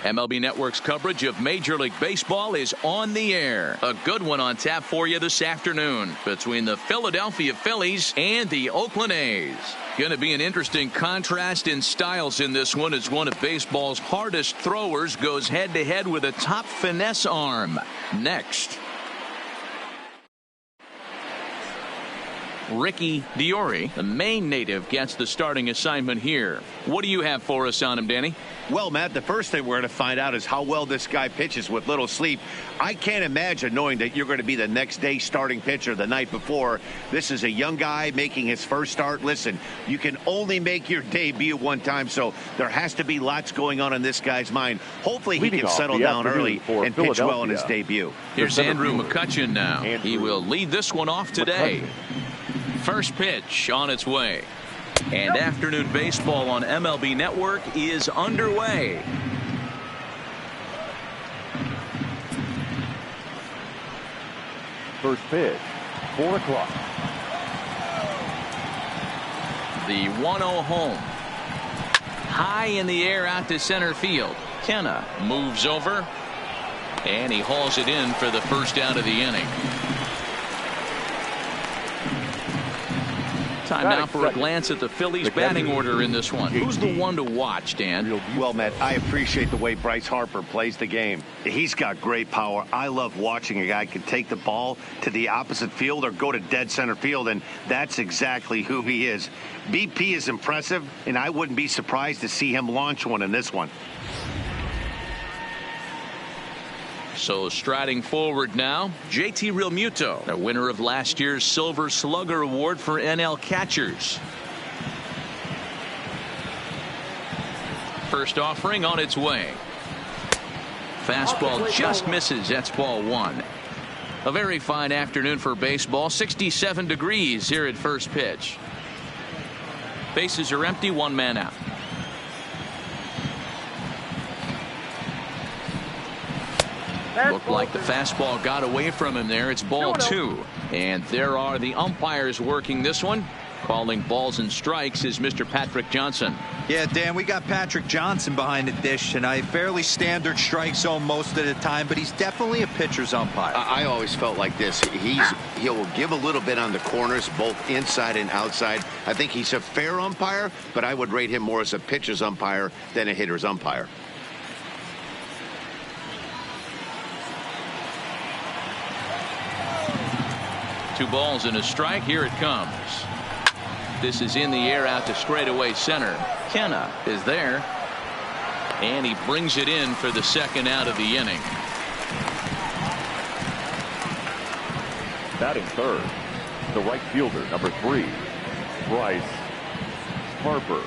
MLB Network's coverage of Major League Baseball is on the air. A good one on tap for you this afternoon between the Philadelphia Phillies and the Oakland A's. Going to be an interesting contrast in styles in this one as one of baseball's hardest throwers goes head-to-head with a top finesse arm. Next. Ricky Diori, the Maine native, gets the starting assignment here. What do you have for us on him, Danny? Well, Matt, the first thing we're going to find out is how well this guy pitches with little sleep. I can't imagine knowing that you're going to be the next day starting pitcher the night before. This is a young guy making his first start. Listen, you can only make your debut one time, so there has to be lots going on in this guy's mind. Hopefully he can settle down early and pitch well in his debut. Here's Andrew McCutcheon now. He will lead this one off today. First pitch on its way. And afternoon baseball on MLB Network is underway. First pitch, 4 o'clock. The 1-0 home. High in the air out to center field. Kenna moves over. And he hauls it in for the first out of the inning. Time now for a glance at the Phillies batting order in this one. Who's the one to watch, Dan? Well, Matt, I appreciate the way Bryce Harper plays the game. He's got great power. I love watching a guy can take the ball to the opposite field or go to dead center field, and that's exactly who he is. BP is impressive, and I wouldn't be surprised to see him launch one in this one. So striding forward now, JT Realmuto, the winner of last year's Silver Slugger Award for NL catchers. First offering on its way. Fastball just misses. That's ball 1. A very fine afternoon for baseball. 67 degrees here at first pitch. Bases are empty, 1 man out. Looked like the fastball got away from him there. It's ball 2. And there are the umpires working this one. Calling balls and strikes is Mr. Patrick Johnson. Yeah, Dan, we got Patrick Johnson behind the dish tonight. Fairly standard strike zone most of the time, but he's definitely a pitcher's umpire. I always felt like this. He'll give a little bit on the corners, both inside and outside. I think he's a fair umpire, but I would rate him more as a pitcher's umpire than a hitter's umpire. Two balls and a strike. Here it comes. This is in the air out to straightaway center. Kenna is there. And he brings it in for the second out of the inning. Batting third, the right fielder, number 3, Bryce Harper.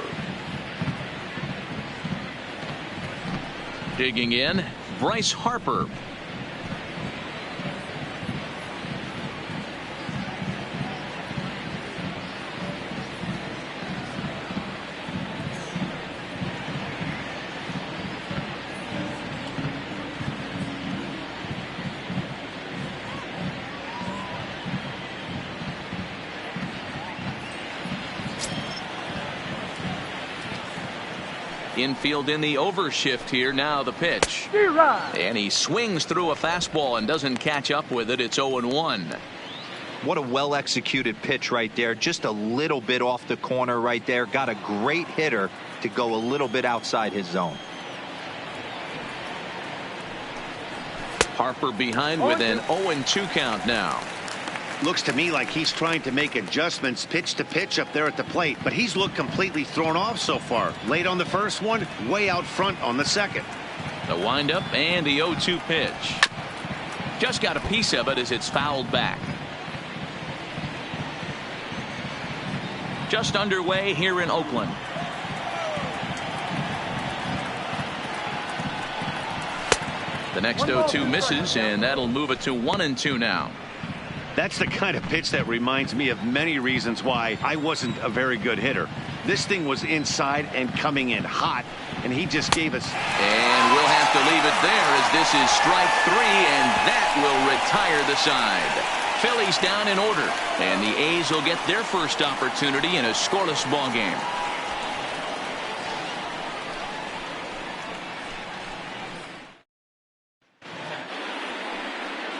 Digging in, Bryce Harper. Infield in the overshift here. Now the pitch. And he swings through a fastball and doesn't catch up with it. It's 0-1. What a well-executed pitch right there. Just a little bit off the corner right there. Got a great hitter to go a little bit outside his zone. Harper behind with an 0-2 count now. Looks to me like he's trying to make adjustments pitch to pitch up there at the plate, but he's looked completely thrown off so far. Late on the first one, way out front on the second. The windup and the 0-2 pitch. Just got a piece of it as it's fouled back. Just underway here in Oakland. The next 0-2 misses, and that'll move it to 1-2 now. That's the kind of pitch that reminds me of many reasons why I wasn't a very good hitter. This thing was inside and coming in hot, and he just gave us. And we'll have to leave it there as this is strike 3, and that will retire the side. Phillies down in order, and the A's will get their first opportunity in a scoreless ball game.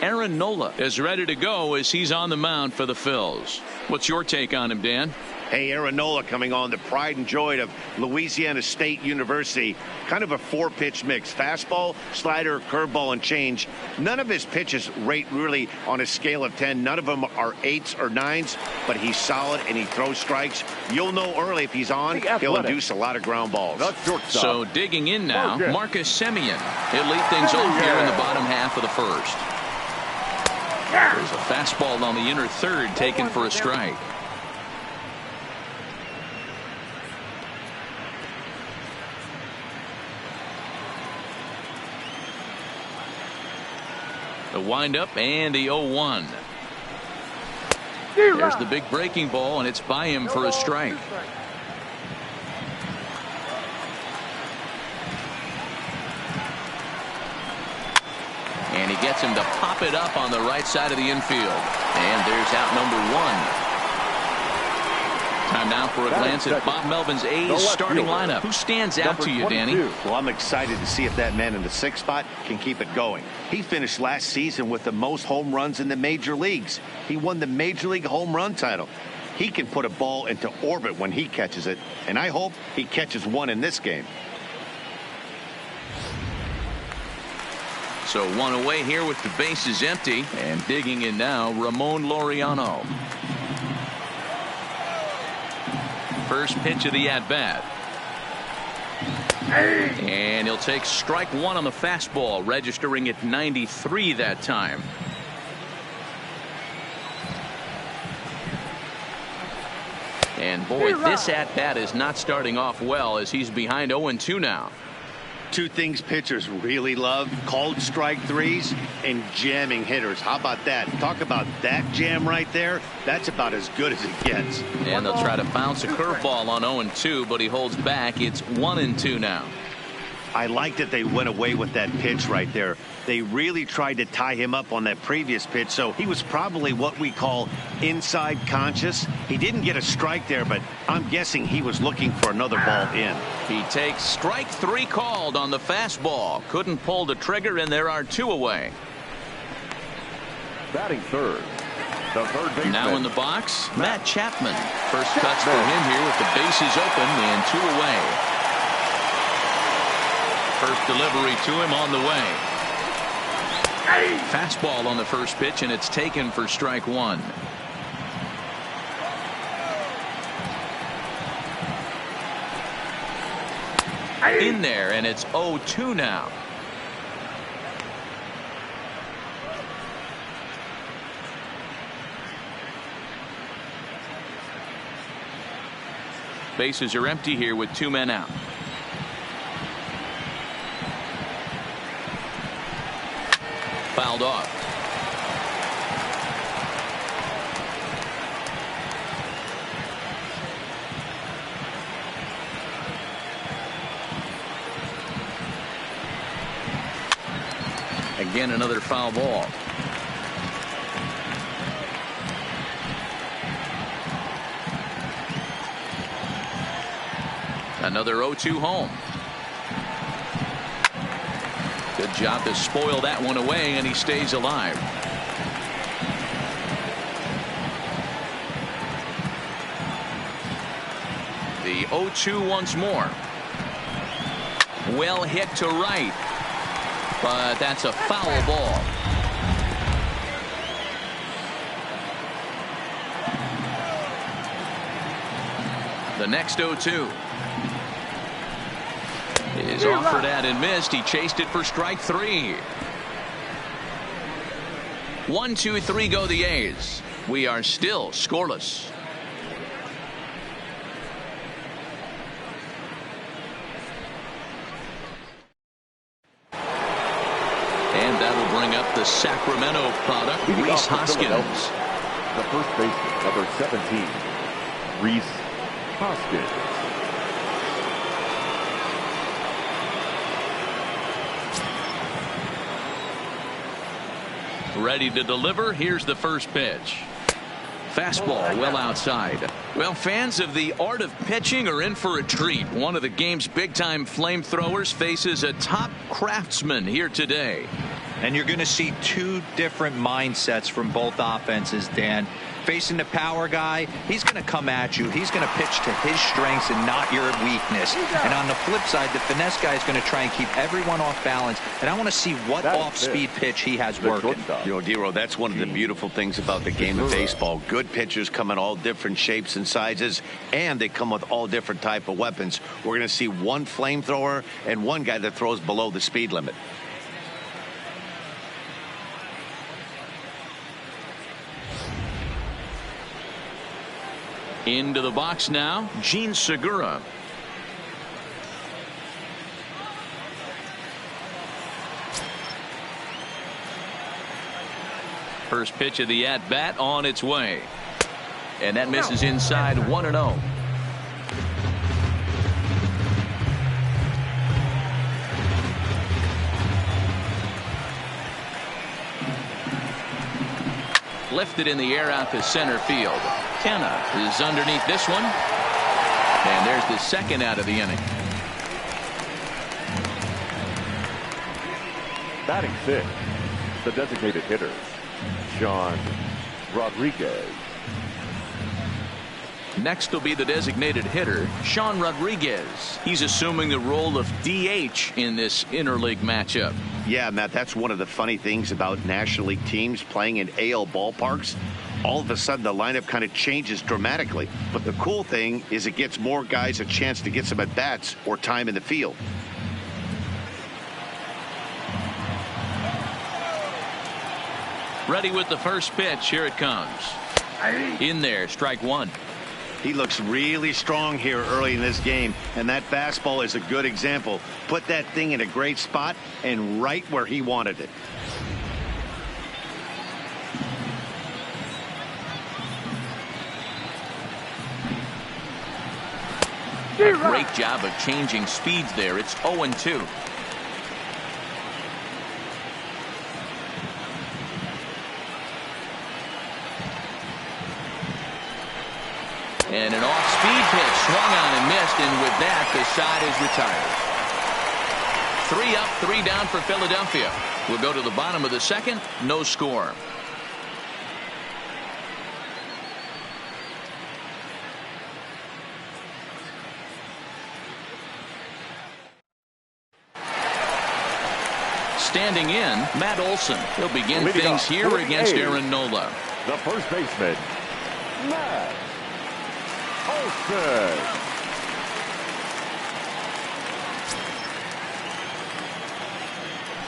Aaron Nola is ready to go as he's on the mound for the Phils. What's your take on him, Dan? Hey, Aaron Nola coming on, the pride and joy of Louisiana State University. Kind of a 4-pitch mix. Fastball, slider, curveball, and change. None of his pitches rate really on a scale of 10. None of them are 8s or 9s, but he's solid and he throws strikes. You'll know early if he's on, he'll induce a lot a lot of ground balls. So digging in now, Marcus Semien. He'll lead things off here in the bottom half of the first. There's a fastball on the inner third taken for a strike. The windup and the 0-1. There's the big breaking ball, and it's by him for a strike. And he gets him to pop it up on the right side of the infield. And there's out number 1. Time now for a glance at Bob Melvin's A's starting lineup. Who stands out to you, Danny? Well, I'm excited to see if that man in the 6th spot can keep it going. He finished last season with the most home runs in the major leagues. He won the Major League home run title. He can put a ball into orbit when he catches it, and I hope he catches one in this game. So 1 away here with the bases empty, and digging in now, Ramon Laureano. First pitch of the at-bat. And he'll take strike 1 on the fastball, registering at 93 that time. And boy, this at-bat is not starting off well as he's behind 0-2 now. Two things pitchers really love: called strike 3s and jamming hitters. How about that? Talk about that jam right there. That's about as good as it gets. And they'll try to bounce a curveball on 0-2, but he holds back. It's 1-2 now. I like that they went away with that pitch right there. They really tried to tie him up on that previous pitch, so he was probably what we call inside conscious. He didn't get a strike there, but I'm guessing he was looking for another ball in. He takes strike 3 called on the fastball. Couldn't pull the trigger, and there are 2 away. Batting third, the third baseman. Now in the box, Matt Chapman. First cuts for him here with the bases open and 2 away. First delivery to him on the way. Fastball on the first pitch, and it's taken for strike 1. In there, and it's 0-2 now. Bases are empty here with 2 men out. Fouled off. Again, another foul ball. Another 0-2 home. Good job to spoil that one away, and he stays alive. The 0-2 once more. Well hit to right, but that's a foul ball. The next 0-2 is offered at and missed. He chased it for strike 3. 1, 2, 3 go the A's. We are still scoreless. And that'll bring up the Sacramento product, Rhys Hoskins. The first baseman, number 17, Rhys Hoskins. Ready to deliver. Here's the first pitch. Fastball well outside. Well, fans of the art of pitching are in for a treat. One of the game's big-time flamethrowers faces a top craftsman here today. And you're going to see two different mindsets from both offenses, Dan. Facing the power guy, he's going to come at you. He's going to pitch to his strengths and not your weakness. And on the flip side, the finesse guy is going to try and keep everyone off balance. And I want to see what off-speed pitch he has working. You know, Dero, that's one of the beautiful things about the game of baseball. Good pitchers come in all different shapes and sizes, and they come with all different type of weapons. We're going to see one flamethrower and one guy that throws below the speed limit. Into the box now, Gene Segura. First pitch of the at-bat on its way. And that misses inside 1-0. Lifted in the air out to center field. Kenna is underneath this one. And there's the second out of the inning. Batting sixth, the designated hitter, Sean Rodriguez. Next will be the designated hitter, Sean Rodriguez. He's assuming the role of DH in this interleague matchup. Yeah, Matt, that's one of the funny things about National League teams playing in AL ballparks. All of a sudden, the lineup kind of changes dramatically. But the cool thing is it gets more guys a chance to get some at-bats or time in the field. Ready with the first pitch. Here it comes. In there, strike one. He looks really strong here early in this game, and that fastball is a good example. Put that thing in a great spot and right where he wanted it. A great job of changing speeds there. It's 0-2. And an off-speed pitch swung on and missed, and with that, the side is retired. 3 up, 3 down for Philadelphia. We'll go to the bottom of the second. No score. Standing in, Matt Olson. He'll begin things here against Aaron Nola. The first baseman, Matt Olson.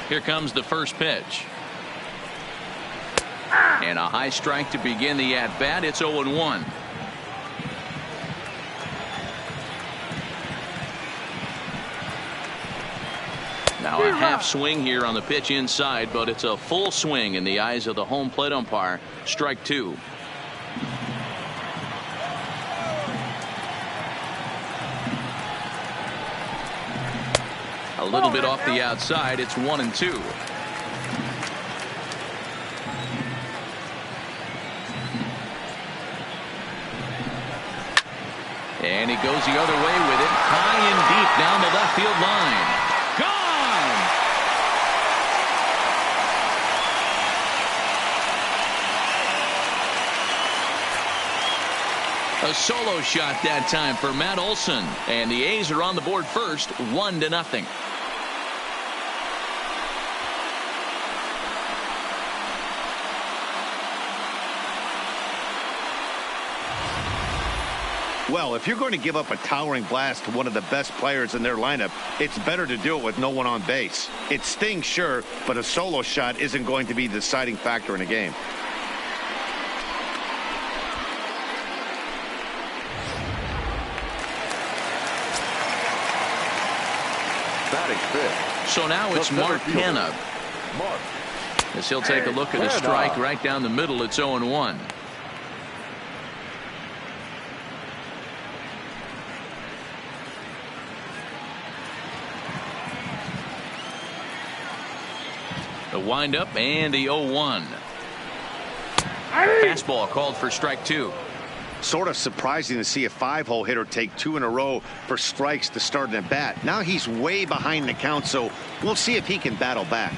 Here comes the first pitch. And a high strike to begin the at-bat. It's 0-1. Now a half swing here on the pitch inside, but it's a full swing in the eyes of the home plate umpire. Strike two. A little bit off the outside. It's 1-2. And he goes the other way with it, high and deep down the left field line. A solo shot that time for Matt Olson, and the A's are on the board first, 1-0. Well, if you're going to give up a towering blast to one of the best players in their lineup, it's better to do it with no one on base. It stings, sure, but a solo shot isn't going to be the deciding factor in a game. So now it's Mark Hanna. As he'll take a look at a strike right down the middle. It's 0-1. The windup and the 0-1. Fastball called for strike two. Sort of surprising to see a 5-hole hitter take 2 in a row for strikes to start an at bat. Now he's way behind the count, so we'll see if he can battle back.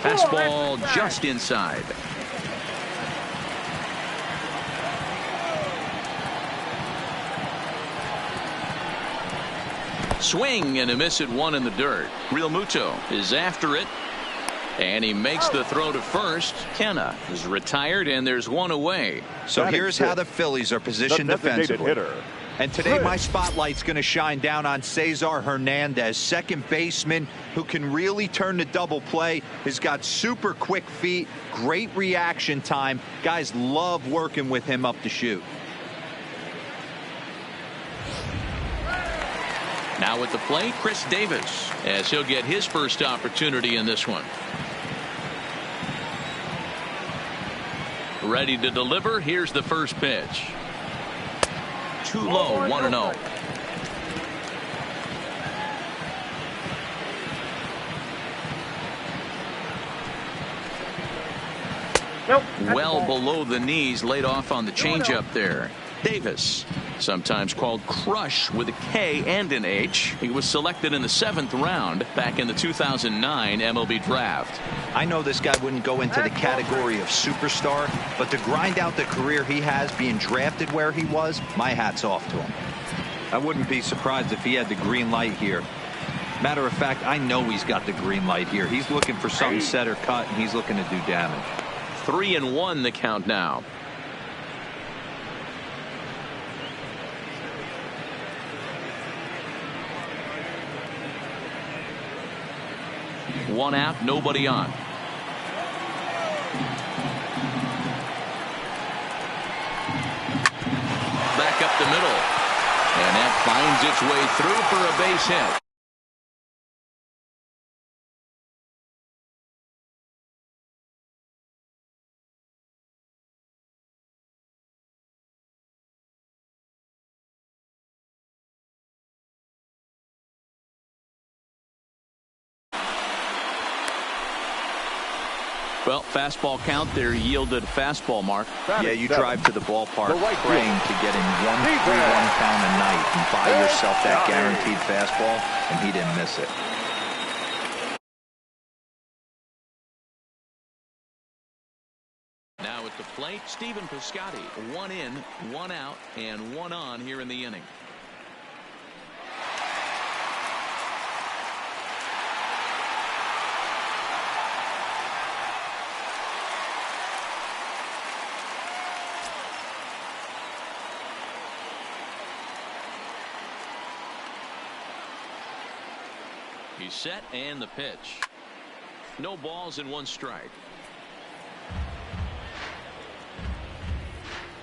Fastball just inside. Swing and a miss at one in the dirt. Real Muto is after it. And he makes the throw to first. Kenna is retired, and there's one away. So here's how the Phillies are positioned defensively. And today my spotlight's going to shine down on Cesar Hernandez, second baseman who can really turn the double play. Has got super quick feet, great reaction time. Guys love working with him up the chute. Now at the plate, Chris Davis, as he'll get his first opportunity in this one. Ready to deliver. Here's the first pitch. Too low, 1-0. Well below the knees, laid off on the changeup there. Davis, sometimes called Crush with a K and an H. He was selected in the 7th round back in the 2009 MLB draft. I know this guy wouldn't go into the category of superstar, but to grind out the career he has being drafted where he was, my hat's off to him. I wouldn't be surprised if he had the green light here. Matter of fact, I know he's got the green light here. He's looking for something set or cut, and he's looking to do damage. 3-1 the count now. One out, nobody on. Back up the middle. And that finds its way through for a base hit. Well, fastball count there yielded a fastball mark. Yeah, you drive to the ballpark praying to get in 1-3-1 count a night and buy yourself that guaranteed fastball, and he didn't miss it. Now at the plate, Stephen Piscotty. 1 in, 1 out, and 1 on here in the inning. He's set, and the pitch. No balls and 1 strike.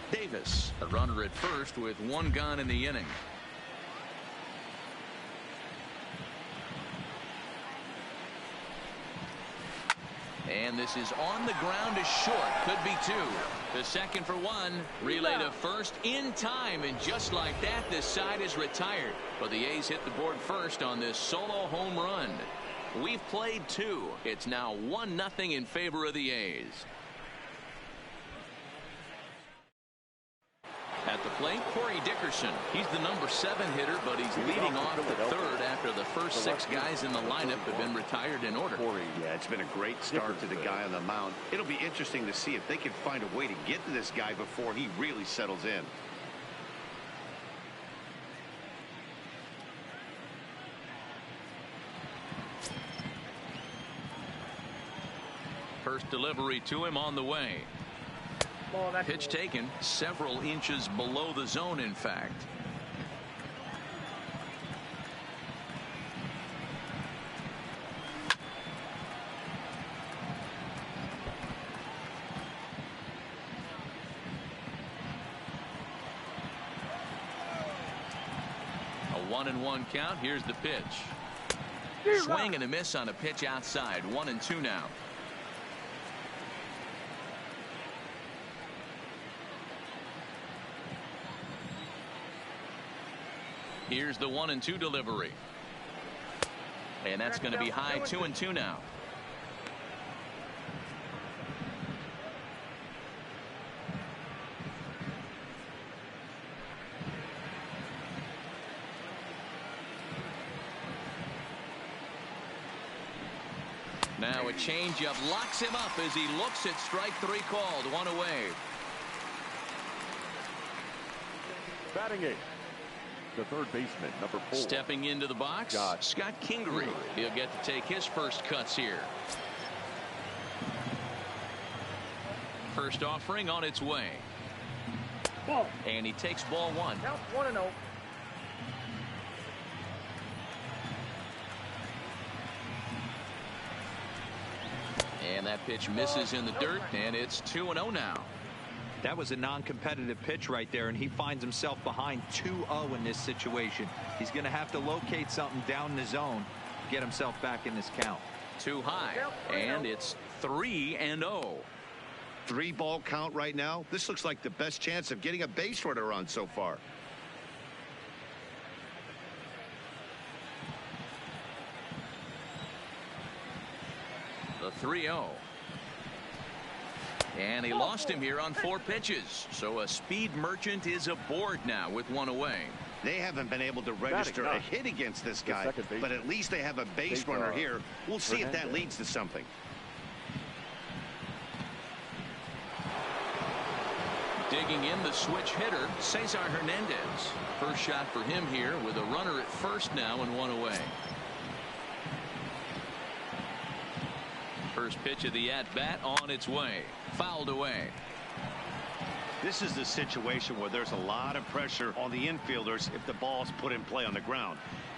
Davis, a runner at first with 1 gone in the inning. And this is on the ground is short. Could be 2. The second for 1. Relay to first in time. And just like that, this side is retired. But the A's hit the board first on this solo home run. We've played 2. It's now 1-0 in favor of the A's. At the plate, Corey Dickerson. He's the number 7 hitter, but he's leading off the 3rd after the first 6 guys in the lineup have been retired in order. Yeah, it's been a great start to the guy on the mound. It'll be interesting to see if they can find a way to get to this guy before he really settles in. First delivery to him on the way. Pitch taken several inches below the zone, in fact. A 1-1 count. Here's the pitch. Swing and a miss on a pitch outside. 1-2 now. Here's the 1-2 delivery. And that's going to be high. 2-2 now. Now Now a changeup locks him up as he looks at strike 3 called. 1 away. Batting 8. The third baseman, number 4. Stepping into the box, Scott Kingery. He'll get to take his first cuts here. First offering on its way. Ball. And he takes ball 1. Count 1-0. And that pitch misses in the dirt, and it's 2-0 now. That was a non-competitive pitch right there, and he finds himself behind 2-0 in this situation. He's going to have to locate something down the zone, get himself back in this count. Too high, and it's 3-0. 3-ball count right now. This looks like the best chance of getting a base runner on so far. The 3-0. And he lost him here on 4 pitches. So a speed merchant is aboard now with 1 away. They haven't been able to register a hit against this guy, but at least they have a base runner here. We'll see if that leads to something. Digging in, the switch hitter, Cesar Hernandez. First shot for him here with a runner at first now and 1 away. First pitch of the at-bat on its way. Fouled away. This is the situation where there's a lot of pressure on the infielders if the ball's put in play on the ground.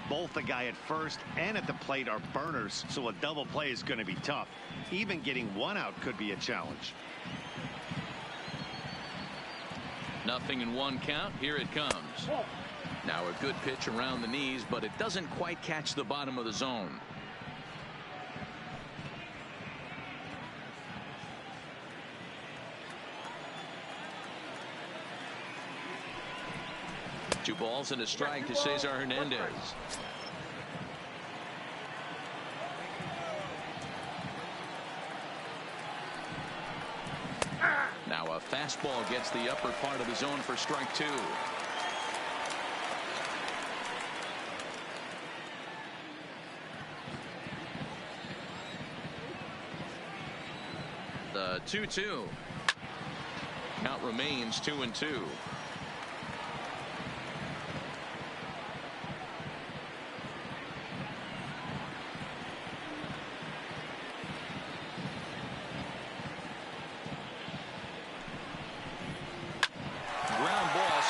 Both the guy at first and at the plate are burners, so a double play is going to be tough. Even getting 1 out could be a challenge. 0-1 count. Here it comes. Now a good pitch around the knees, but it doesn't quite catch the bottom of the zone. Two balls and a strike to Cesar Hernandez. Now a fastball gets the upper part of the zone for strike 2. The 2-2. Count remains 2-2.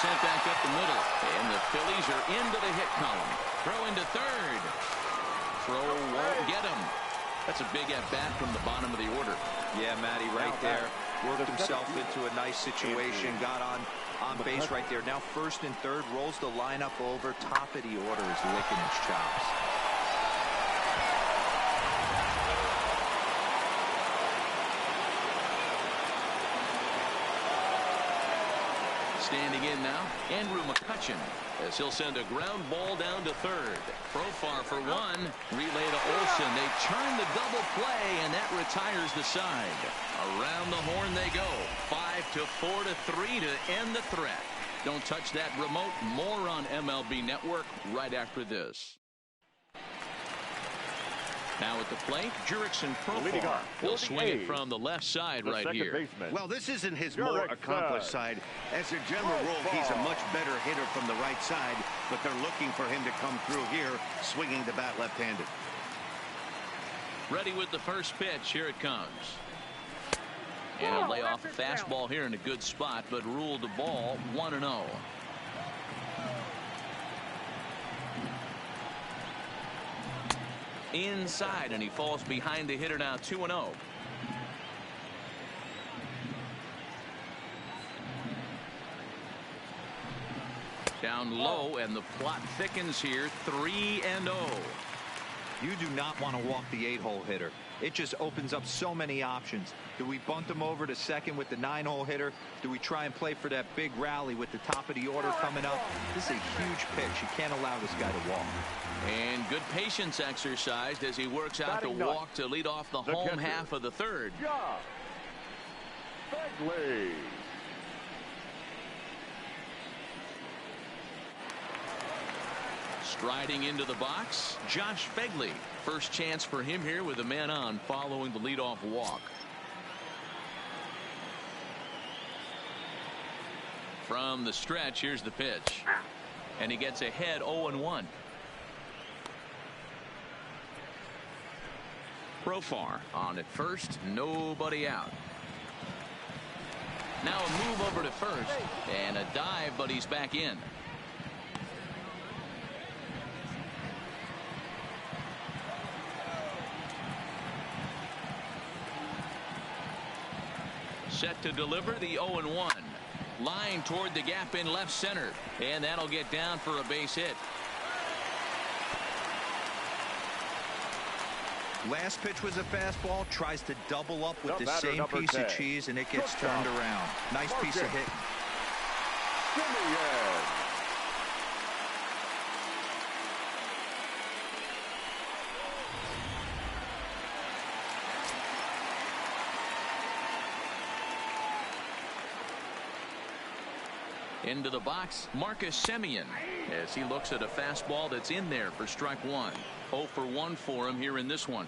Sent back up the middle, and the Phillies are into the hit column. Throw into third. Throw won't get him. That's a big at-bat from the bottom of the order. Yeah, Matty, right there. Worked himself into a nice situation. Got on base right there. Now first and third. Rolls the lineup over. Top of the order is licking his chops. Standing in now, Andrew McCutcheon, as he'll send a ground ball down to third. Profar for 1. Relay to Olsen. They turn the double play, and that retires the side. Around the horn they go. 5-4 to 3 to end the threat. Don't touch that remote. More on MLB Network right after this. Now at the plate, Jurickson Profar. He'll swing it from the left side right here. Baseman. Well, this isn't his more accomplished side. As a general rule, he's a much better hitter from the right side, but they're looking for him to come through here, swinging the bat left-handed. Ready with the first pitch. Here it comes. And he'll lay off a fastball here in a good spot, but ruled the ball 1-0. Inside, and he falls behind the hitter now. 2-0. Down low, and the plot thickens here. 3-0. You do not want to walk the 8-hole hitter. It just opens up so many options. Do we bunt him over to second with the 9-hole hitter? Do we try and play for that big rally with the top of the order coming up? This is a huge pitch. You can't allow this guy to walk. And good patience exercised as he works out the walk to lead off the home half of the third. Begley. Striding into the box, Josh Fegley. First chance for him here with a man on following the leadoff walk. From the stretch, here's the pitch. And he gets ahead 0-1. Profar on at first, nobody out. Now a move over to first and a dive, but he's back in. Set to deliver the 0-1. Line toward the gap in left center, and that'll get down for a base hit. Last pitch was a fastball, tries to double up with the same piece of cheese, and it gets turned around. Nice piece of hitting. Into the box, Marcus Semien, as he looks at a fastball that's in there for strike one. 0 for 1 for him here in this one.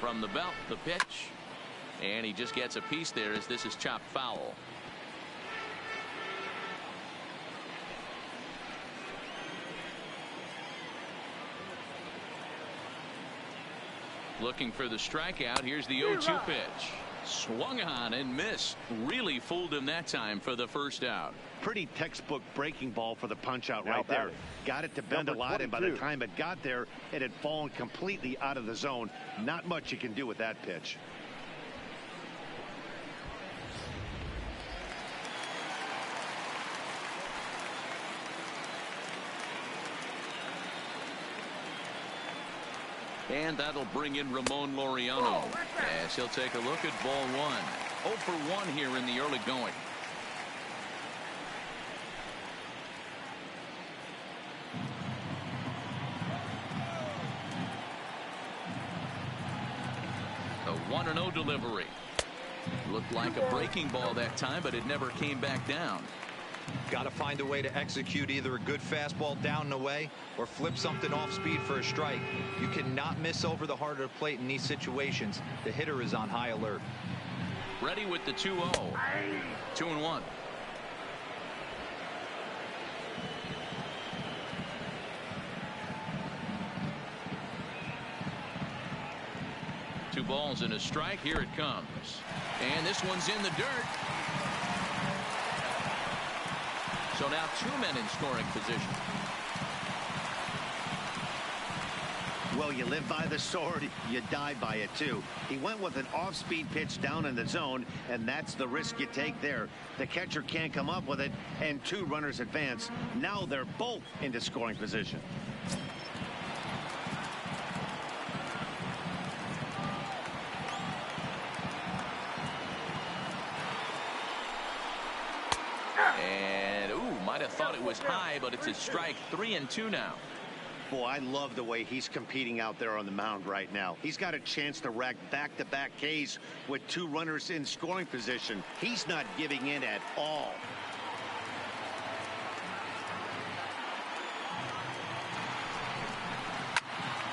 From the belt, the pitch, and he just gets a piece there as this is chopped foul. Looking for the strikeout. Here's the 0-2 pitch. Swung on and missed. Really fooled him that time for the first out. Pretty textbook breaking ball for the punch out right there. Got it to bend a lot, and by the time it got there, it had fallen completely out of the zone. Not much you can do with that pitch. And that'll bring in Ramon Laureano as he'll take a look at ball one. 0 for 1 here in the early going. The 1-0 delivery. Looked like a breaking ball that time, but it never came back down. Got to find a way to execute either a good fastball down and away or flip something off speed for a strike. You cannot miss over the heart of the plate in these situations. The hitter is on high alert. Ready with the 2-0. 2-1. Two balls and a strike. Here it comes. And this one's in the dirt. So now 2 men in scoring position. Well, you live by the sword, you die by it too. He went with an off-speed pitch down in the zone, and that's the risk you take there. The catcher can't come up with it, and 2 runners advance. Now they're both into scoring position. Might have thought it was high, but it's a strike. 3-2 now. Boy, I love the way he's competing out there on the mound right now. He's got a chance to rack back-to-back Ks with 2 runners in scoring position. He's not giving in at all.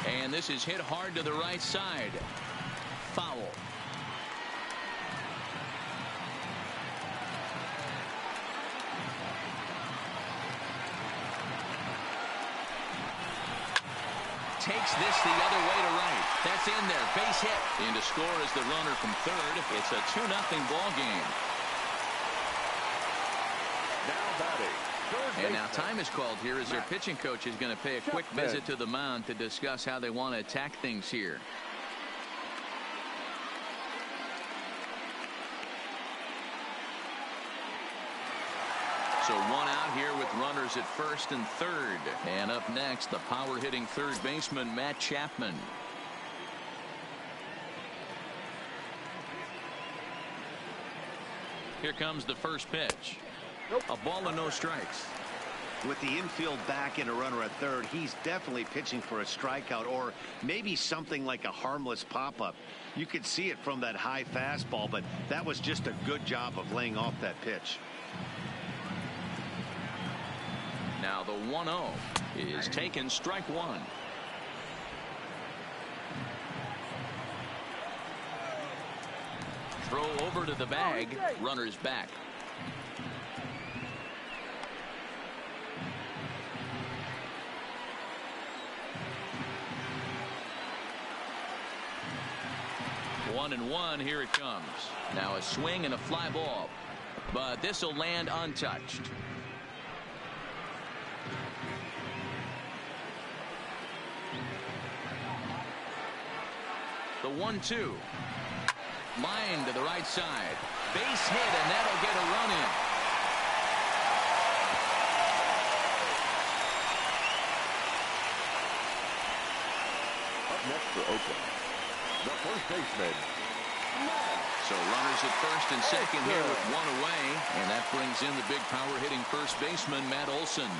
And this is hit hard to the right side. Foul. Takes this the other way to right. That's in there. Base hit. In to score is the runner from third. It's a 2-0 ball game. Now batting. And now time is called here as their pitching coach is going to pay a quick visit to the mound to discuss how they want to attack things here. So 1 out here with runners at first and third. And up next, the power hitting third baseman Matt Chapman. Here comes the first pitch. A ball and no strikes. With the infield back and a runner at third, he's definitely pitching for a strikeout or maybe something like a harmless pop-up. You could see it from that high fastball, but that was just a good job of laying off that pitch. Now the 1-0 is taken, strike one. Throw over to the bag, runners back. One and one, here it comes. Now a swing and a fly ball, but this will land untouched. The 1-2. Line to the right side. Base hit, and that'll get a run in. Up next for Oakland, the first baseman. So runners at first and second here with one away, and that brings in the big power hitting first baseman Matt Olson.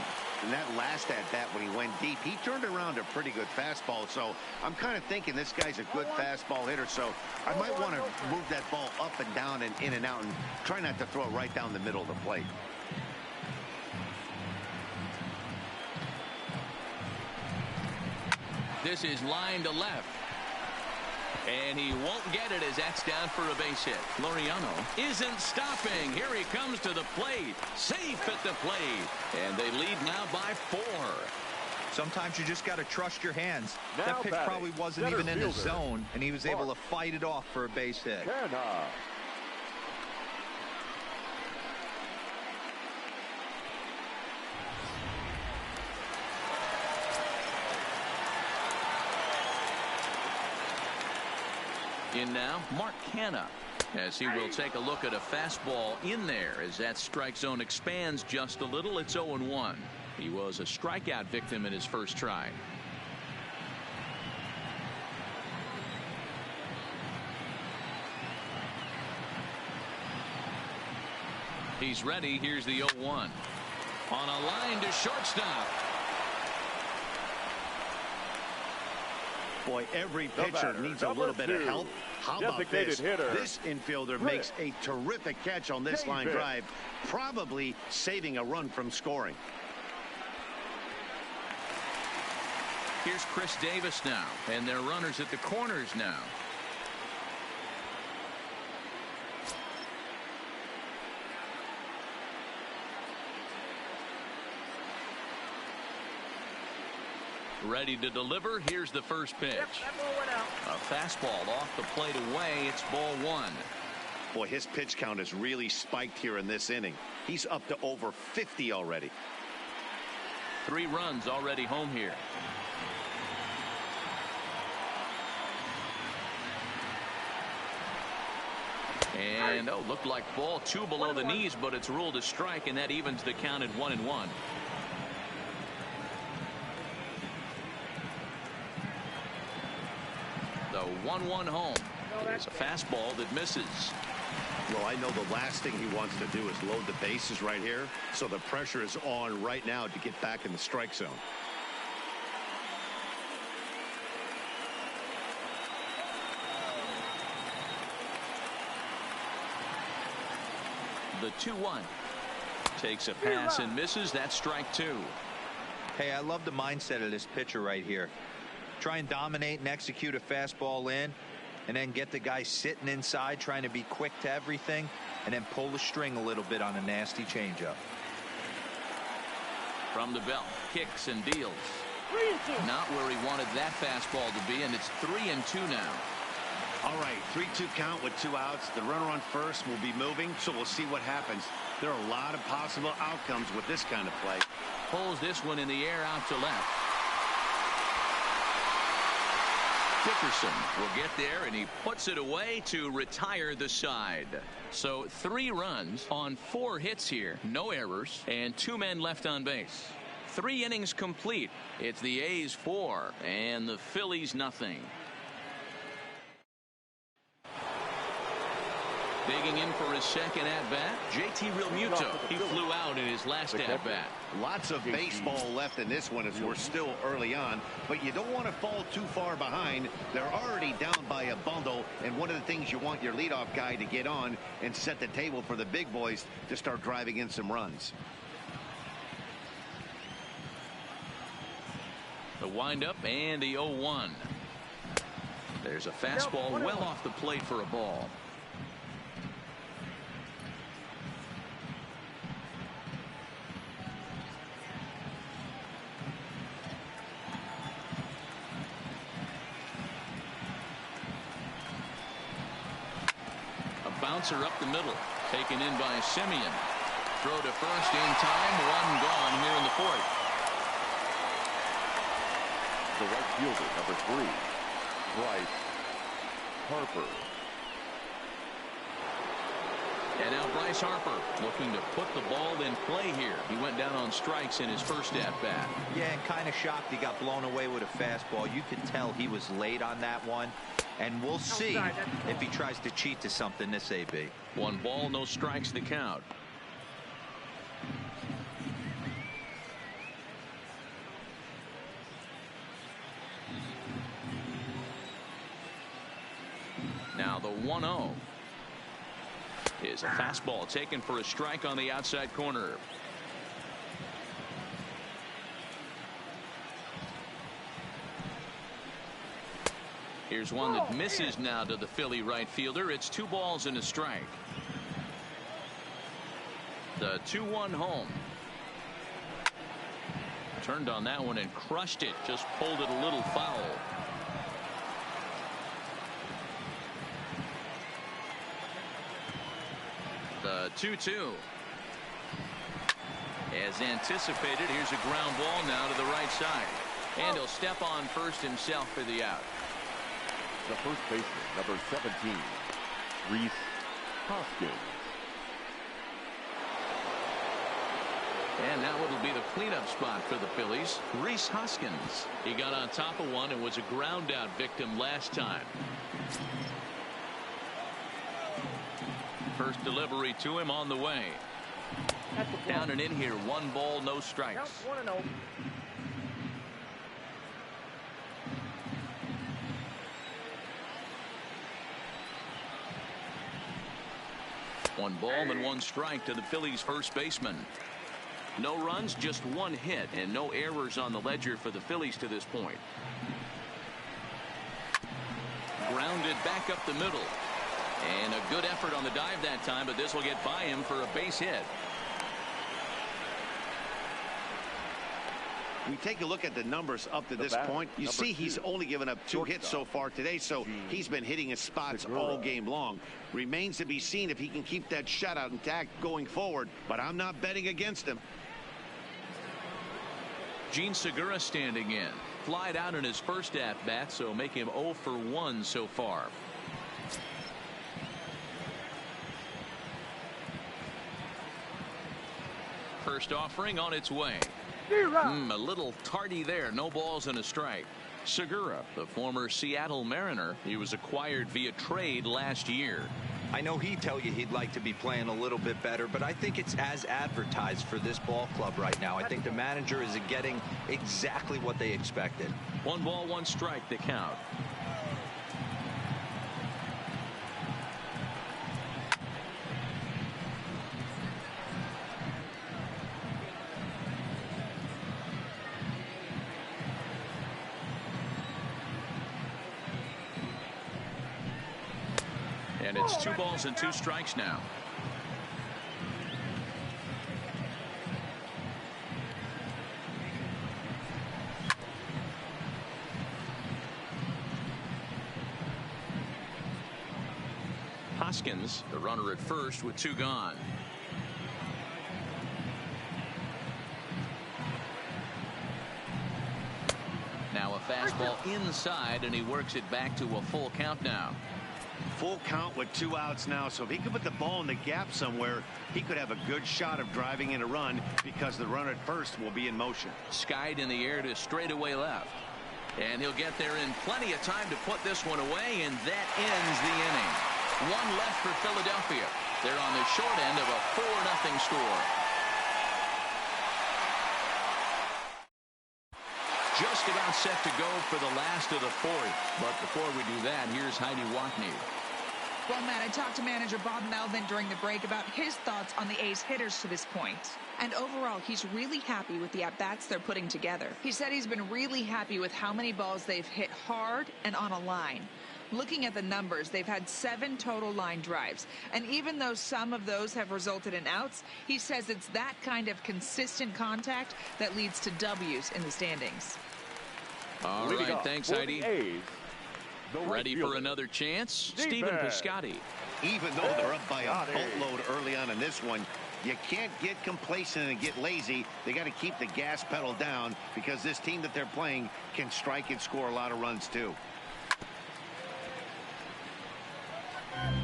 And that last at bat when he went deep, he turned around a pretty good fastball. So I'm kind of thinking this guy's a good fastball hitter. So I might want to move that ball up and down and in and out and try not to throw it right down the middle of the plate. This is line to left. And he won't get it as that's down for a base hit. Laureano isn't stopping. Here he comes to the plate. Safe at the plate. And they lead now by 4. Sometimes you just got to trust your hands. Now That pitch batting, probably wasn't center even in the fielder, zone, and he was able to fight it off for a base hit. Carnage. In now, Mark Canha, as he will take a look at a fastball in there as that strike zone expands just a little. It's 0-1. He was a strikeout victim in his first try. He's ready. Here's the 0-1. On a line to shortstop. Boy, every pitcher needs a little bit of help. How about this? This infielder makes a terrific catch on this line drive, probably saving a run from scoring. Here's Chris Davis now, and their runners at the corners now. Ready to deliver. Here's the first pitch. A fastball off the plate away. It's ball one. Boy, his pitch count has really spiked here in this inning. He's up to over 50 already. 3 runs already home here. And looked like ball 2 below the knees, but it's ruled a strike, and that evens the count at 1-1. The 1-1 home is a fastball that misses. Well, I know the last thing he wants to do is load the bases right here, so the pressure is on right now to get back in the strike zone. The 2-1 takes a pass and misses. That's strike 2. Hey, I love the mindset of this pitcher right here. Try and dominate and execute a fastball in, and then get the guy sitting inside trying to be quick to everything, and then pull the string a little bit on a nasty changeup. From the belt, kicks and deals. Not where he wanted that fastball to be, and it's 3-2 now. All right, 3-2 count with 2 outs. The runner on first will be moving, so we'll see what happens. There are a lot of possible outcomes with this kind of play. Pulls this one in the air out to left. Dickerson will get there, and he puts it away to retire the side. So 3 runs on 4 hits here, no errors, and 2 men left on base. 3 innings complete. It's the A's 4 and the Phillies nothing. Digging in for his second at-bat, JT Realmuto. He flew out in his last at-bat. Lots of baseball left in this one as we're still early on, but you don't want to fall too far behind. They're already down by a bundle, and one of the things you want your leadoff guy to get on and set the table for the big boys to start driving in some runs. The windup and the 0-1. There's a fastball well off the plate for a ball. A bouncer up the middle, taken in by Simeon. Throw to first in time, one gone here in the fourth. The right fielder, number 3, Bryce Harper. And now Bryce Harper looking to put the ball in play here. He went down on strikes in his first at-bat. Yeah, and kind of shocked he got blown away with a fastball. You could tell he was late on that one. And we'll see if he tries to cheat to something this AB. 1 ball, no strikes to count. Now the 1-0 is a fastball taken for a strike on the outside corner. Here's one that misses now to the Philly right fielder. It's 2 balls and a strike. The 2-1 home. Turned on that one and crushed it. Just pulled it a little foul. The 2-2. As anticipated, here's a ground ball now to the right side. And he'll step on first himself for the out. The first baseman, number 17, Rhys Hoskins. And now it'll be the cleanup spot for the Phillies. Rhys Hoskins. He got on top of one and was a ground out victim last time. First delivery to him on the way. Down and in here, 1 ball, no strikes. 1-0. 1 ball and 1 strike to the Phillies first baseman. No runs, just 1 hit, and no errors on the ledger for the Phillies to this point. Grounded back up the middle. And a good effort on the dive that time, but this will get by him for a base hit. We take a look at the numbers up to this point. You see he's only given up 2 hits so far today, so he's been hitting his spots all game long. Remains to be seen if he can keep that shutout intact going forward, but I'm not betting against him. Gene Segura standing in. Flied out in his first at-bat, so make him 0 for 1 so far. First offering on its way. A little tardy there. No balls and a strike. Segura, the former Seattle Mariner, he was acquired via trade last year. I know he'd tell you he'd like to be playing a little bit better, but I think it's as advertised for this ball club right now. I think the manager is getting exactly what they expected. 1 ball, 1 strike to count. And it's 2 balls and 2 strikes now. Hoskins, the runner at first with 2 gone. Now a fastball inside, and he works it back to a full count now. Full count with 2 outs now, so if he could put the ball in the gap somewhere, he could have a good shot of driving in a run because the runner at first will be in motion. Skied in the air to straightaway left. And he'll get there in plenty of time to put this one away, and that ends the inning. One left for Philadelphia. They're on the short end of a 4-0 score. Just about set to go for the last of the fourth. But before we do that, here's Heidi Watney. Well, Matt, I talked to manager Bob Melvin during the break about his thoughts on the A's hitters to this point. And overall, he's really happy with the at-bats they're putting together. He said he's been really happy with how many balls they've hit hard and on a line. Looking at the numbers, they've had 7 total line drives. And even though some of those have resulted in outs, he says it's that kind of consistent contact that leads to W's in the standings. All right, thanks, Heidi. Ready for another chance? Stephen Piscotty. Even though they're up by a boatload early on in this one, you can't get complacent and get lazy. They got to keep the gas pedal down because this team that they're playing can strike and score a lot of runs too.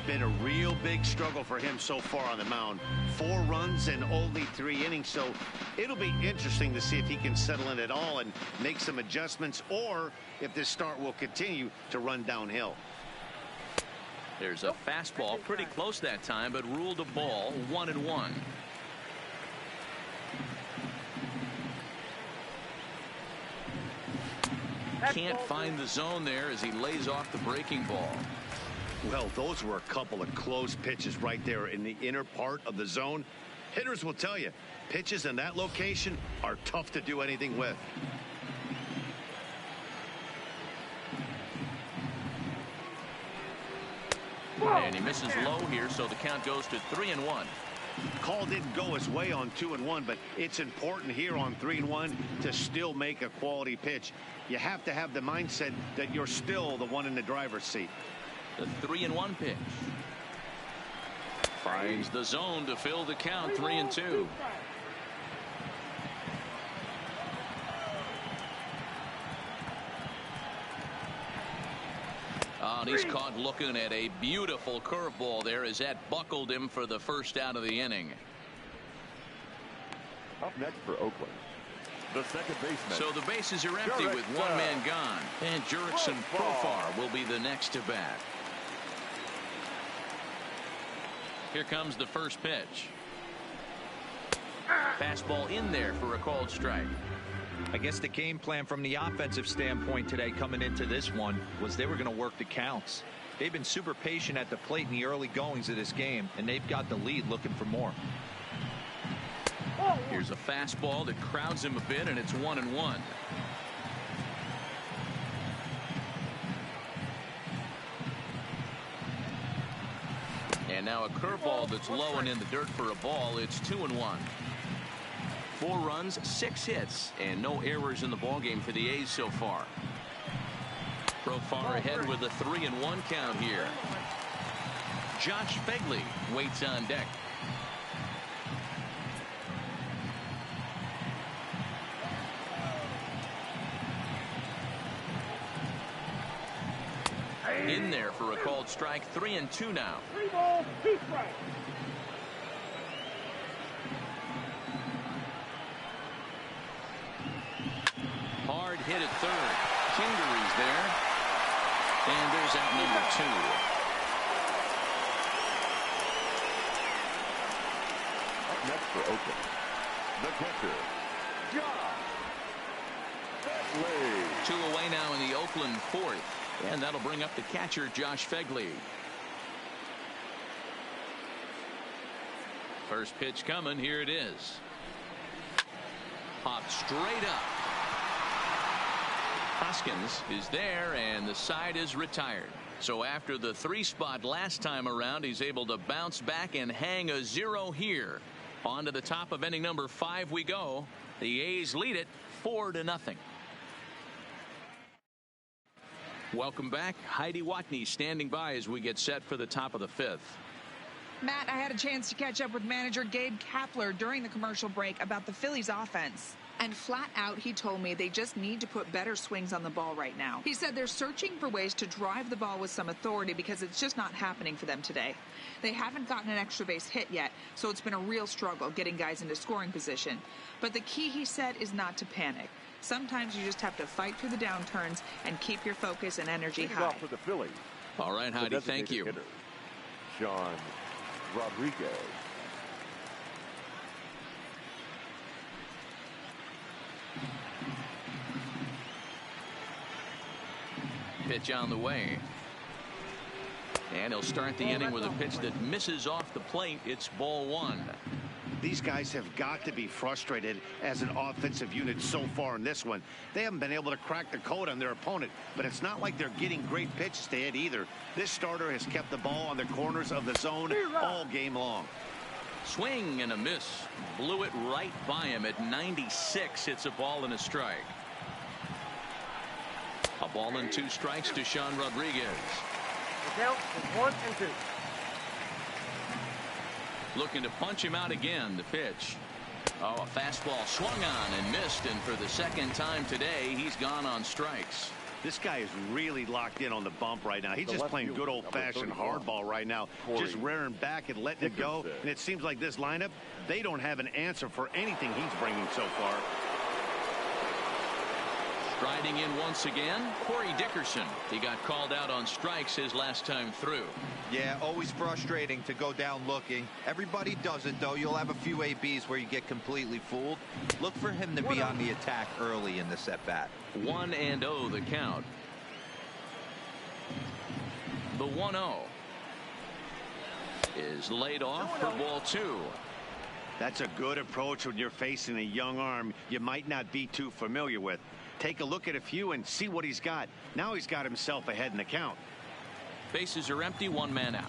Been a real big struggle for him so far on the mound. 4 runs in only 3 innings, so it'll be interesting to see if he can settle in at all and make some adjustments, or if this start will continue to run downhill. There's a fastball pretty close that time, but ruled a ball. 1-1. Can't find the zone there as he lays off the breaking ball. Well, those were a couple of close pitches right there in the inner part of the zone. Hitters will tell you, pitches in that location are tough to do anything with. And he misses low here, so the count goes to 3-1. Call didn't go his way on 2-1, but it's important here on 3-1 to still make a quality pitch. You have to have the mindset that you're still the one in the driver's seat. The 3-1 pitch. Finds the zone to fill the count. 3-2. Oh, and he's caught looking at a beautiful curveball there as that buckled him for the first out of the inning. Up next for Oakland, the second baseman. So the bases are empty with one man gone, and Jurickson Profar will be the next to bat. Here comes the first pitch. Fastball in there for a called strike. I guess the game plan from the offensive standpoint today coming into this one was they were going to work the counts. They've been super patient at the plate in the early goings of this game, and they've got the lead looking for more. Here's a fastball that crowds him a bit, and it's 1-1. And now a curveball that's low and in the dirt for a ball. It's 2-1. 4 runs, 6 hits, and no errors in the ballgame for the A's so far. Profar ahead with a 3-1 count here. Josh Phegley waits on deck. In there for a called strike. 3-2 now. 3 balls, 2 strikes. Hard hit at third. Kingery's there. And there's out number 2. Up next for Oakland, the catcher, Josh Phegley. 2 away now in the Oakland fourth. And that'll bring up the catcher, Josh Phegley. First pitch coming. Here it is. Popped straight up. Hoskins is there, and the side is retired. So after the 3 spot last time around, he's able to bounce back and hang a 0 here. On to the top of inning number 5 we go. The A's lead it 4-0. Welcome back. Heidi Watney standing by as we get set for the top of the 5th. Matt, I had a chance to catch up with manager Gabe Kapler during the commercial break about the Phillies offense. And flat out, he told me they just need to put better swings on the ball right now. He said they're searching for ways to drive the ball with some authority because it's just not happening for them today. They haven't gotten an extra base hit yet, so it's been a real struggle getting guys into scoring position. But the key, he said, is not to panic. Sometimes you just have to fight through the downturns and keep your focus and energy high. For the Phillies. All right, Heidi, thank you. Hitter, Sean Rodriguez. Pitch on the way. And he'll start the inning with a pitch that misses off the plate. It's ball one. These guys have got to be frustrated as an offensive unit so far in this one. They haven't been able to crack the code on their opponent, but it's not like they're getting great pitches to hit either. This starter has kept the ball on the corners of the zone all game long. Swing and a miss. Blew it right by him at 96. It's a ball and a strike. A ball and 2 strikes to Sean Rodriguez. The count is 1 and 2. Looking to punch him out again. The pitch. Oh, a fastball swung on and missed, and for the second time today, he's gone on strikes. This guy is really locked in on the bump right now. He's just playing good old-fashioned hardball right now, just rearing back and letting it go. And it seems like this lineup, they don't have an answer for anything he's bringing so far. Striding in once again, Corey Dickerson. He got called out on strikes his last time through. Yeah, always frustrating to go down looking. Everybody does it, though. You'll have a few ABs where you get completely fooled. Look for him to be on the attack early in this at-bat. 1-0 the count. The 1-0 is laid off for ball 2. That's a good approach when you're facing a young arm you might not be too familiar with. Take a look at a few and see what he's got. Now he's got himself ahead in the count. Bases are empty, 1 man out.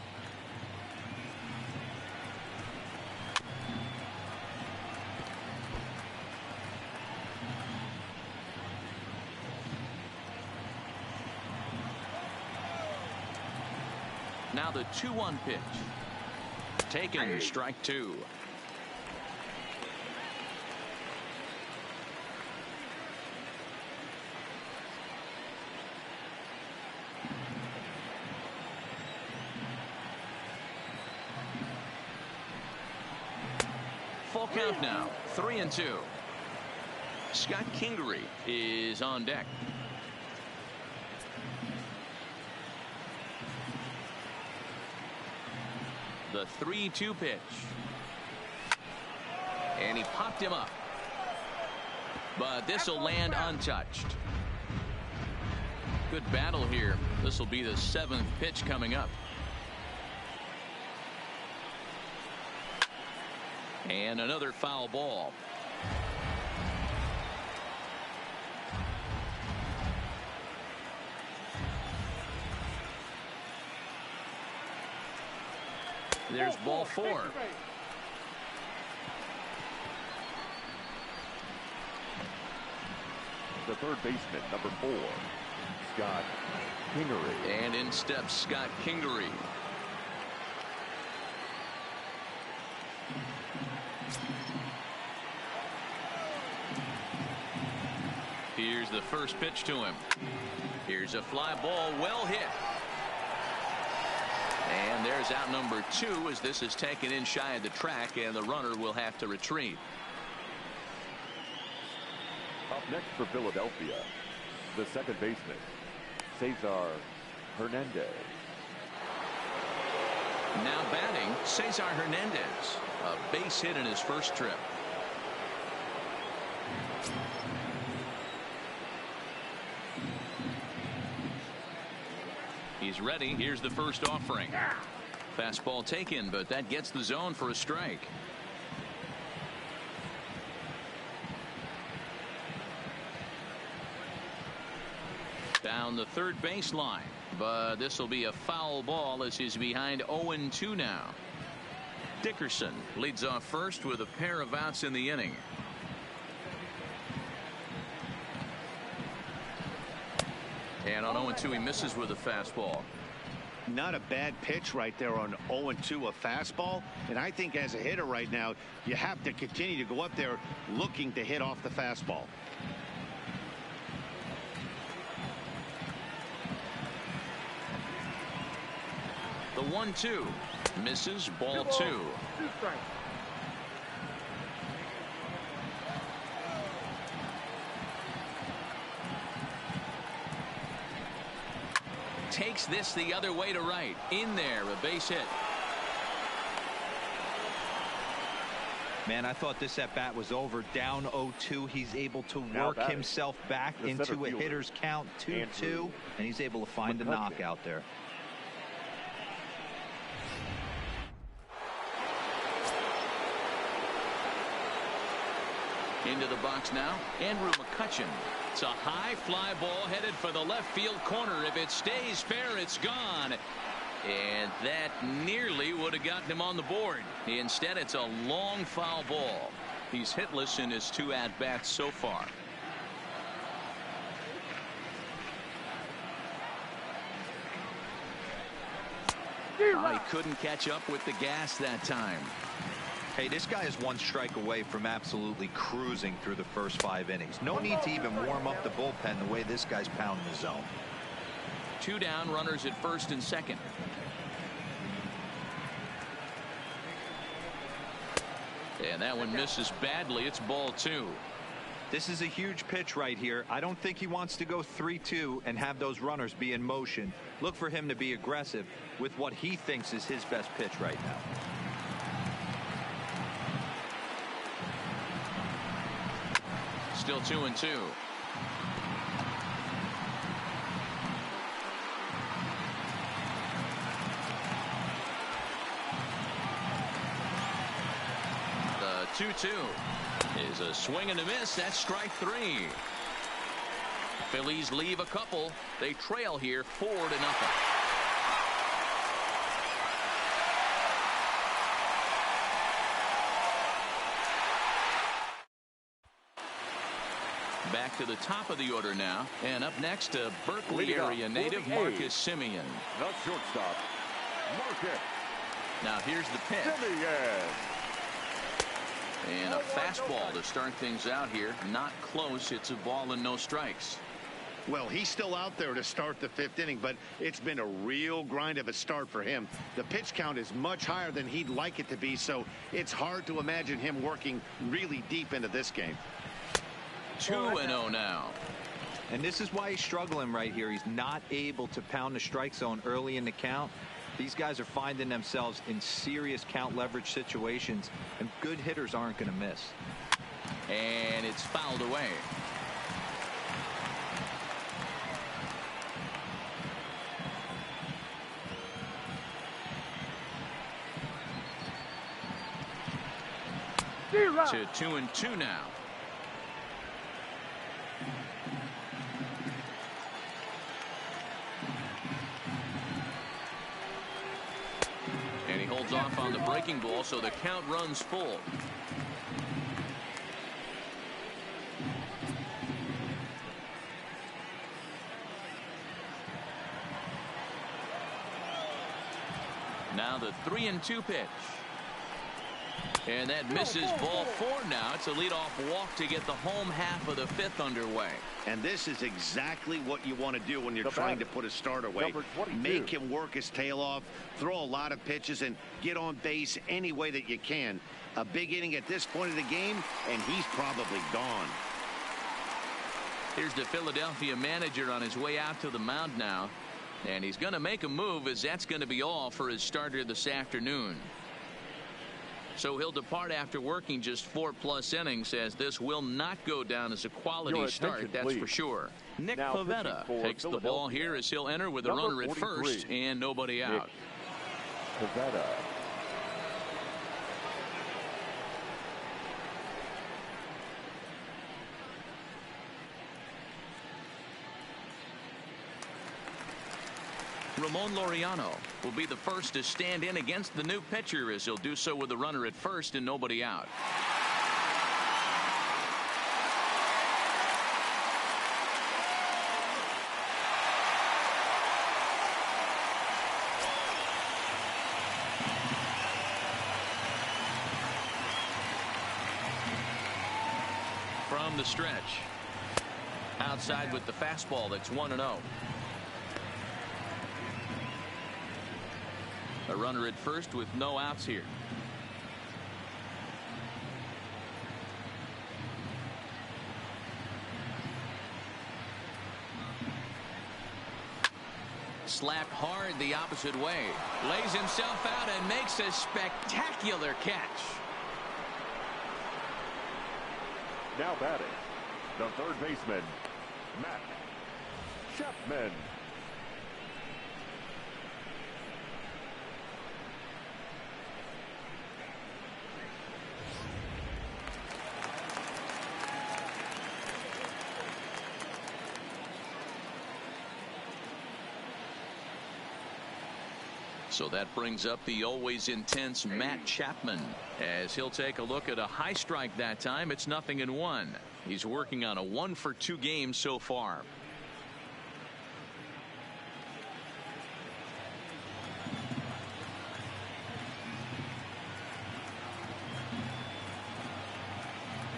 Now the 2-1 pitch. Taken, strike 2. Full count now, 3-2. Scott Kingery is on deck. The 3-2 pitch. And he popped him up. But this will land untouched. Good battle here. This will be the 7th pitch coming up. And another foul ball. There's ball 4. The third baseman, number 4, Scott Kingery. And in steps Scott Kingery. Here's the first pitch to him. Here's a fly ball, well hit. And there's out number 2 as this is taken in shy of the track, and the runner will have to retreat. Up next for Philadelphia, the second baseman, Cesar Hernandez. Now batting, Cesar Hernandez. A base hit in his first trip. He's ready. Here's the first offering. Fastball taken, but that gets the zone for a strike. Down the third baseline, but this will be a foul ball as he's behind 0-2 now. Dickerson leads off first with a pair of outs in the inning. And on 0-2 he misses with a fastball. Not a bad pitch right there on 0-2, a fastball. And I think as a hitter right now, you have to continue to go up there looking to hit off the fastball. The 1-2 misses, ball 2. 2 strikes. Takes this the other way to right. In there, a base hit. Man, I thought this at-bat was over. Down 0-2. He's able to work himself back into a hitter's count 2-2, and he's able to find a knockout there. Into the box now, Andrew McCutcheon. It's a high fly ball headed for the left field corner. If it stays fair, it's gone. And that nearly would have gotten him on the board. Instead, it's a long foul ball. He's hitless in his 2 at-bats so far. Oh, he couldn't catch up with the gas that time. Hey, this guy is 1 strike away from absolutely cruising through the first 5 innings. No need to even warm up the bullpen the way this guy's pounding the zone. 2 down, runners at first and second. And that one misses badly. It's ball 2. This is a huge pitch right here. I don't think he wants to go 3-2 and have those runners be in motion. Look for him to be aggressive with what he thinks is his best pitch right now. Still 2-2. The 2-2 is a swing and a miss. That's strike 3. Phillies leave a couple. They trail here 4-0. Back to the top of the order now, and up next, a Berkeley area native, Marcus Semien. The shortstop, Marcus. Now here's the pitch. Semien. And a fastball to start things out here. Not close. It's a ball and no strikes. Well, he's still out there to start the 5th inning, but it's been a real grind of a start for him. The pitch count is much higher than he'd like it to be, so it's hard to imagine him working really deep into this game. 2-0 now. And this is why he's struggling right here. He's not able to pound the strike zone early in the count. These guys are finding themselves in serious count leverage situations, and good hitters aren't going to miss. And it's fouled away. To 2-2 now. And he holds off on the breaking ball, so the count runs full. Now the 3-2 pitch. And that misses ball 4 now. It's a leadoff walk to get the home half of the 5th underway. And this is exactly what you want to do when you're trying to put a start away. Make him work his tail off, throw a lot of pitches, and get on base any way that you can. A big inning at this point of the game, and he's probably gone. Here's the Philadelphia manager on his way out to the mound now. And he's going to make a move, as that's going to be all for his starter this afternoon. So he'll depart after working just 4+ innings, as this will not go down as a quality start, that's for sure. Nick Pivetta takes the ball here as he'll enter with a runner at first and nobody out. Pivetta. Ramon Laureano will be the first to stand in against the new pitcher, as he'll do so with a runner at first and nobody out. From the stretch, outside with the fastball. That's 1-0. A runner at first with no outs here. Slapped hard the opposite way. Lays himself out and makes a spectacular catch. Now batting, the third baseman, Matt Chapman. So that brings up the always intense Matt Chapman as he'll take a look at a high strike that time. It's 0-1. He's working on a 1-for-2 game so far.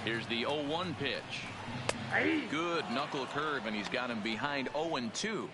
Here's the 0-1 pitch. Good knuckle curve, and he's got him behind 0-2.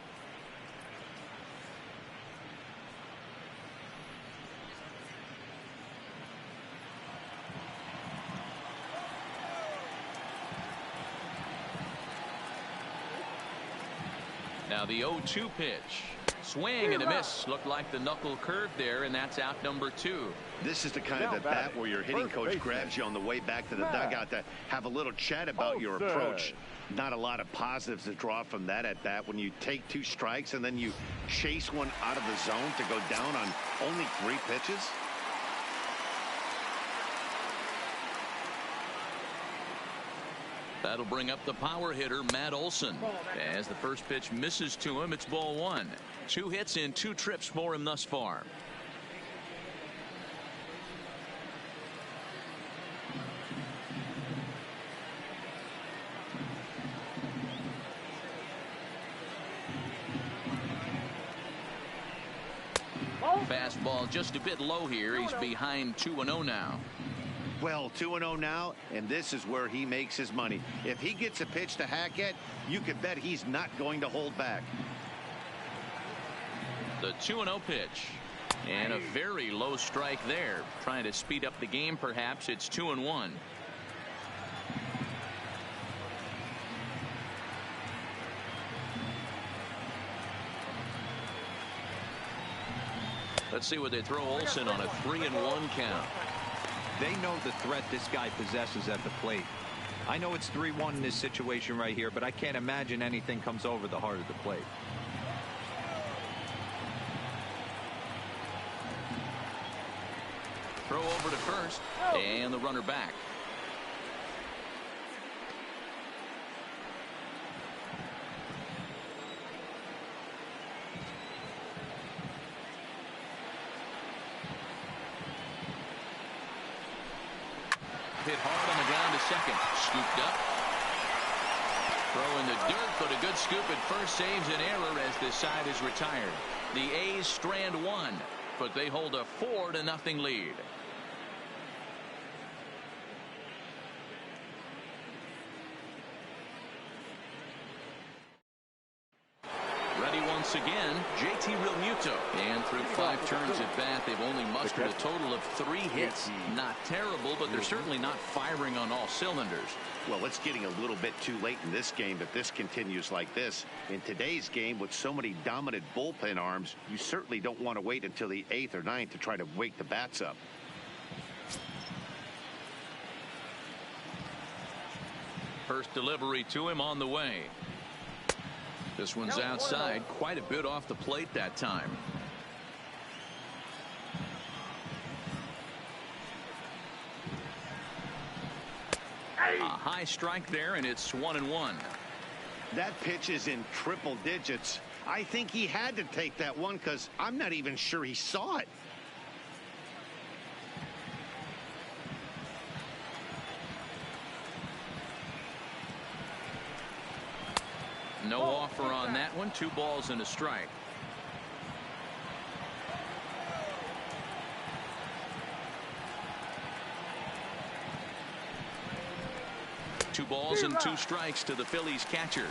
Now the 0-2 pitch. Swing and a miss. Looked like the knuckle curve there, and that's out number 2. This is the kind of bat where your hitting coach grabs you on the way back to the dugout to have a little chat about your approach. Not a lot of positives to draw from that at bat when you take 2 strikes and then you chase one out of the zone to go down on only 3 pitches. That'll bring up the power hitter, Matt Olson. As the first pitch misses to him, it's ball 1. 2 hits in 2 trips for him thus far. Fastball just a bit low here. He's behind 2-0 now. Well, 2-0 now, and this is where he makes his money. If he gets a pitch to hack at, you could bet he's not going to hold back. The 2-0 pitch. And a very low strike there. Trying to speed up the game, perhaps. It's 2-1. Let's see what they throw Olson on a 3-1 count. They know the threat this guy possesses at the plate. I know it's 3-1 in this situation right here, but I can't imagine anything comes over the heart of the plate. Throw over to first, and the runner back. Hit hard on the ground to second. Scooped up. Throw in the dirt, but a good scoop at first saves an error as this side is retired. The A's strand 1, but they hold a 4-0 lead. Ready once again, JT Realmuto. And through 5 turns at bat, they've only mustered a total of 3 hits. Not terrible, but they're certainly not firing on all cylinders. Well, it's getting a little bit too late in this game if this continues like this. In today's game, with so many dominant bullpen arms, you certainly don't want to wait until the 8th or 9th to try to wake the bats up. First delivery to him on the way. This one's outside, quite a bit off the plate that time. A high strike there, and it's 1-1. That pitch is in triple digits. I think he had to take that one because I'm not even sure he saw it. No offer on that one. 2 balls and a strike. Two balls and 2 strikes to the Phillies catcher.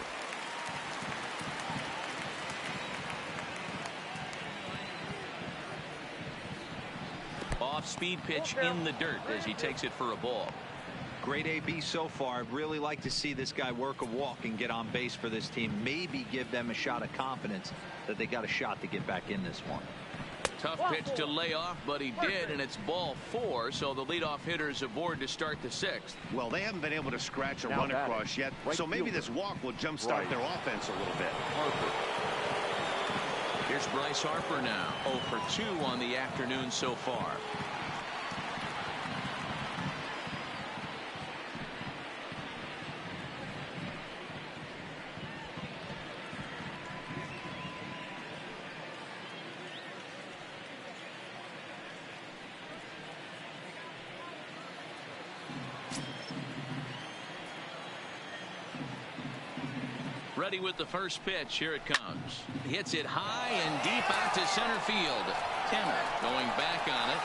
Off-speed pitch in the dirt as he takes it for a ball. Great AB so far. I'd really like to see this guy work a walk and get on base for this team. Maybe give them a shot of confidence that they got a shot to get back in this one. Tough pitch to lay off, but he did, and it's ball 4, so the leadoff hitter's aboard to start the 6th. Well, they haven't been able to scratch a run across yet, so maybe this walk will jumpstart their offense a little bit. Here's Bryce Harper now, 0 for 2 on the afternoon so far. Ready with the first pitch. Here it comes. Hits it high and deep out to center field. Timmer going back on it.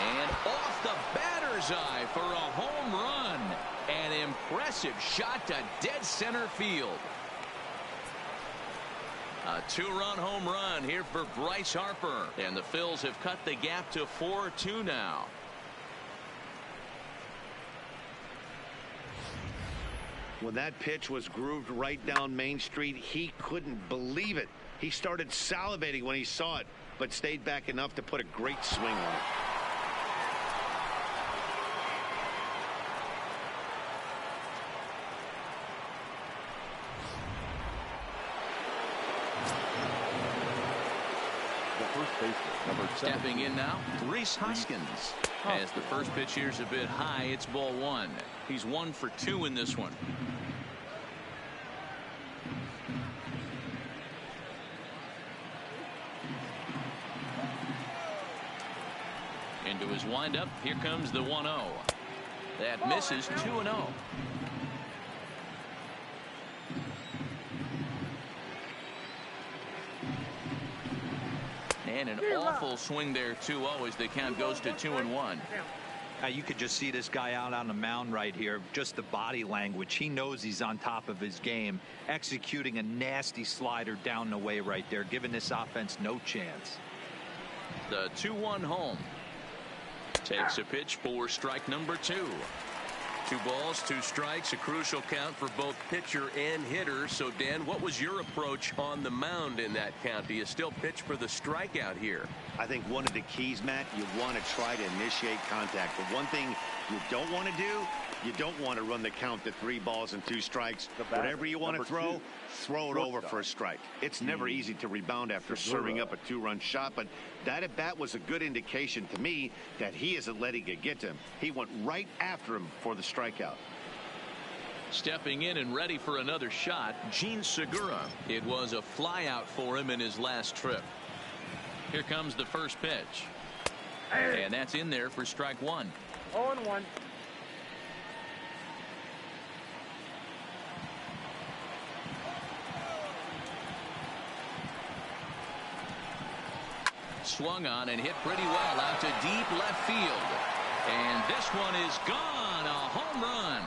And off the batter's eye for a home run. An impressive shot to dead center field. A 2-run home run here for Bryce Harper. And the Phils have cut the gap to 4-2 now. When that pitch was grooved right down Main Street, he couldn't believe it. He started salivating when he saw it, but stayed back enough to put a great swing on it. The first baseman, number 7. Stepping in now, Rhys Hoskins. As the first pitch here's a bit high, it's ball 1. He's 1 for 2 in this one. Into his windup. Here comes the 1-0. That misses. 2-0. And an awful swing there, 2-0, as the count goes to 2-1. You could just see this guy out on the mound right here. Just the body language. He knows he's on top of his game. Executing a nasty slider down the way right there, giving this offense no chance. The 2-1 home. Takes a pitch for strike number 2. 2 balls, 2 strikes, a crucial count for both pitcher and hitter. So, Dan, what was your approach on the mound in that count? Do you still pitch for the strikeout here? I think one of the keys, Matt, you want to try to initiate contact. But one thing you don't want to do, you don't want to run the count to 3 balls and 2 strikes. Whatever you want to throw, throw it over for a strike. It's never easy to rebound after serving up a 2-run shot, but that at bat was a good indication to me that he isn't letting it get to him. He went right after him for the strikeout. Stepping in and ready for another shot, Gene Segura. It was a flyout for him in his last trip. Here comes the first pitch. And that's in there for strike 1. 0-1. Swung on and hit pretty well out to deep left field. And this one is gone. A home run.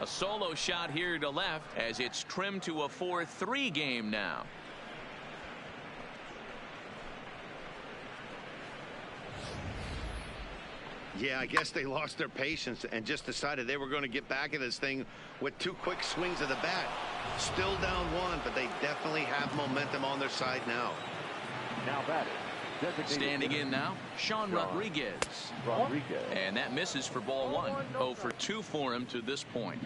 A solo shot here to left as it's trimmed to a 4-3 game now. Yeah, I guess they lost their patience and just decided they were going to get back at this thing with 2 quick swings of the bat. Still down 1, but they definitely have momentum on their side now. Now batting. Standing in now, Sean Rodriguez. And that misses for ball 1. 0 for 2 for him to this point.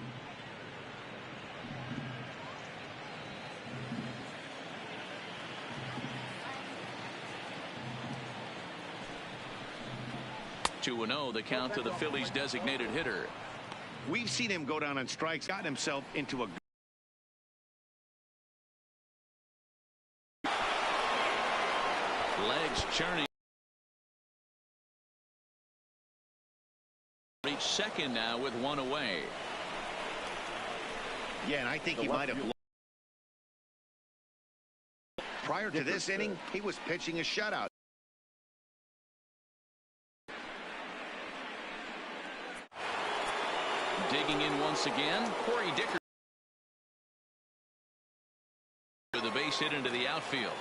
Two 2-0 the count to the Phillies designated hitter. We've seen him go down on strikes, gotten himself into a legs churning. Reach second now with 1 away. Yeah, and I think he might have. Prior to this inning, he was pitching a shutout. Digging in once again, Corey Dicker. The base hit into the outfield.